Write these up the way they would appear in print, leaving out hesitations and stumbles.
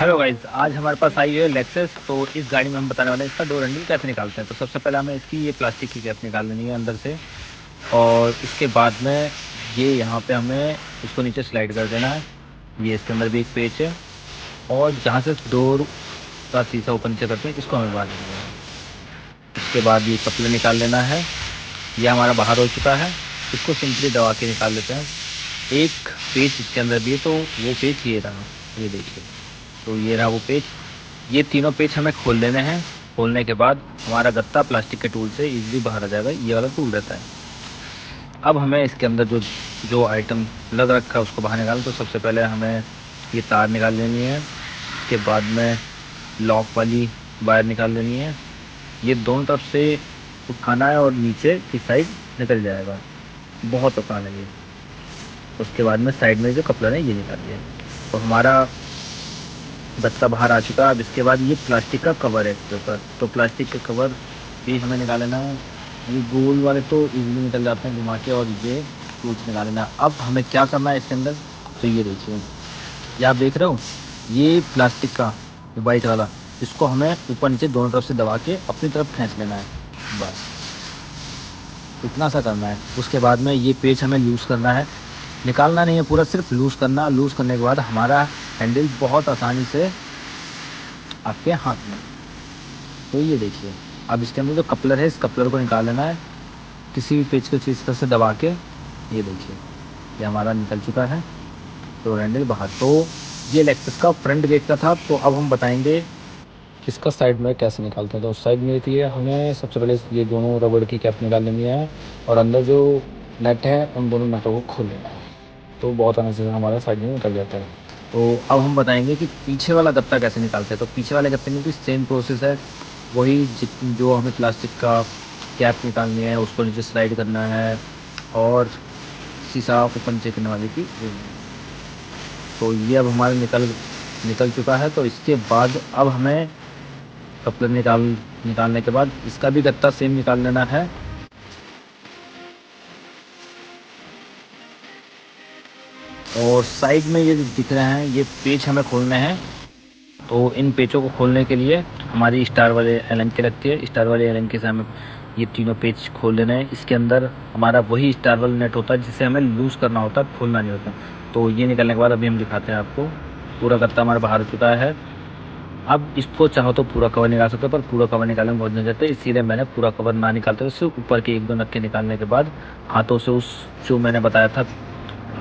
Hello guys, आज हमारे पास आई है लेक्सस। तो इस गाड़ी में हम बताने वाले हैं इसका डोर हैंडल कैसे निकालते हैं। तो सबसे पहले हमें इसकी ये प्लास्टिक की कैप निकाल लेनी है अंदर से, और इसके बाद में ये यहाँ पे हमें इसको नीचे स्लाइड कर देना है। ये इसके अंदर भी एक पेच है, और जहाँ से डोर का शीशा ऊपर नीचे करते हैं इसको हमें बाहर निकालना है। इसके बाद ये कपड़े निकाल लेना है। ये हमारा बाहर हो चुका है, इसको सिंपली दबा के निकाल लेते हैं। एक पेच इसके अंदर भी है, तो वो पेच ये रहा, ये देखिए। तो ये रहा वो पेच। ये तीनों पेच हमें खोल लेने हैं। खोलने के बाद हमारा गत्ता प्लास्टिक के टूल से इजीली बाहर आ जाएगा। ये वाला टूल रहता है। अब हमें इसके अंदर जो जो आइटम लग रखा है उसको बाहर निकालें। तो सबसे पहले हमें ये तार निकाल लेनी है। इसके बाद में लॉक वाली वायर निकाल लेनी है। ये दोनों तरफ से उठाना है और नीचे की साइड निकल जाएगा। बहुत आसान है ये। उसके बाद में साइड में जो कपड़ा है ये निकाल लिया। तो हमारा बत्ता बाहर आ चुका है। अब इसके बाद ये प्लास्टिक का कवर है इसके ऊपर, तो प्लास्टिक का कवर भी हमें निकाल लेना है। ये गोल वाले तो इजीली निकल जाते हैं घुमा के, और ये टूल्स निकाल लेना है। अब हमें क्या करना है इसके अंदर, तो ये देखिए, ये आप देख रहे हो, ये प्लास्टिक का वाइट वाला, इसको हमें ऊपर नीचे दोनों तरफ से दबा के अपनी तरफ खींच लेना है। बस इतना सा करना है। उसके बाद में ये पेच हमें लूज़ करना है, निकालना नहीं है पूरा, सिर्फ लूज़ करना। लूज़ करने के बाद हमारा हैंडल बहुत आसानी से आपके हाथ में। तो ये देखिए, अब इसके अंदर जो कपलर है, इस कपलर को निकाल लेना है किसी भी पेच को चीज़ तरह से दबा के। ये देखिए, ये हमारा निकल चुका है तो हैंडल बाहर। तो ये लेक्सस का फ्रंट गेट का था। तो अब हम बताएंगे इसका साइड में कैसे निकालते हैं। तो उस साइड में थी हमें सबसे पहले ये दोनों रबड़ की कैप निकाल लेनी है, और अंदर जो नट है उन दोनों नटों को खोल लेना है। तो बहुत आसानी से हमारा साइड में निकल जाता है। तो अब हम बताएंगे कि पीछे वाला गत्ता कैसे निकालते हैं। तो पीछे वाले गत्ते में भी सेम प्रोसेस है। वही जो हमें प्लास्टिक का कैप निकालनी है, उसको नीचे स्लाइड करना है, और शीशा ऊपर नीचे करने वाली की। तो ये अब हमारा निकल चुका है। तो इसके बाद अब हमें कपड़े निकालने के बाद इसका भी गत्ता सेम निकाल लेना है। और साइड में ये जो दिख रहे हैं ये पेच हमें खोलने हैं। तो इन पेचों को खोलने के लिए हमारी स्टार वाले एलन की लगती है। स्टार वाले एलन के से हमें ये तीनों पेच खोल लेने हैं। इसके अंदर हमारा वही स्टार वाला नेट होता है जिसे हमें लूज़ करना होता है, खोलना नहीं होता। तो ये निकलने के बाद अभी हम दिखाते हैं आपको। पूरा गत्ता हमारा बाहर हो चुका है। अब इसको चाहो तो पूरा कवर निकाल सकते हो, पर पूरा कवर निकालने में बहुत झंझट है, इसीलिए मैंने पूरा कवर ना निकालते हुए सिर्फ ऊपर के एक दो नक्के निकालने के बाद हाथों से उस जो मैंने बताया था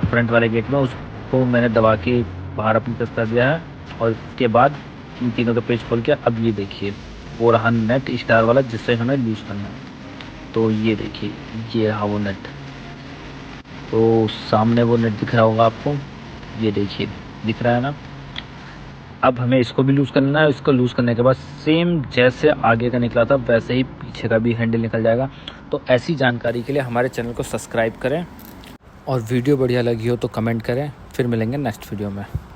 फ्रंट वाले गेट में, उसको मैंने दबा के बाहर अपनी तरफ कर दिया है। और इसके बाद इन तीनों का पेज खोल के अब ये देखिए, वो रहा नेट स्टार वाला जिससे हमें लूज करना है। तो ये देखिए, ये रहा वो नेट। तो सामने वो नेट दिख रहा होगा आपको, ये देखिए, दिख रहा है ना। अब हमें इसको भी लूज़ करना है। इसको लूज़ करने के बाद सेम जैसे आगे का निकला था वैसे ही पीछे का भी हैंडल निकल जाएगा। तो ऐसी जानकारी के लिए हमारे चैनल को सब्सक्राइब करें, और वीडियो बढ़िया लगी हो तो कमेंट करें। फिर मिलेंगे नेक्स्ट वीडियो में।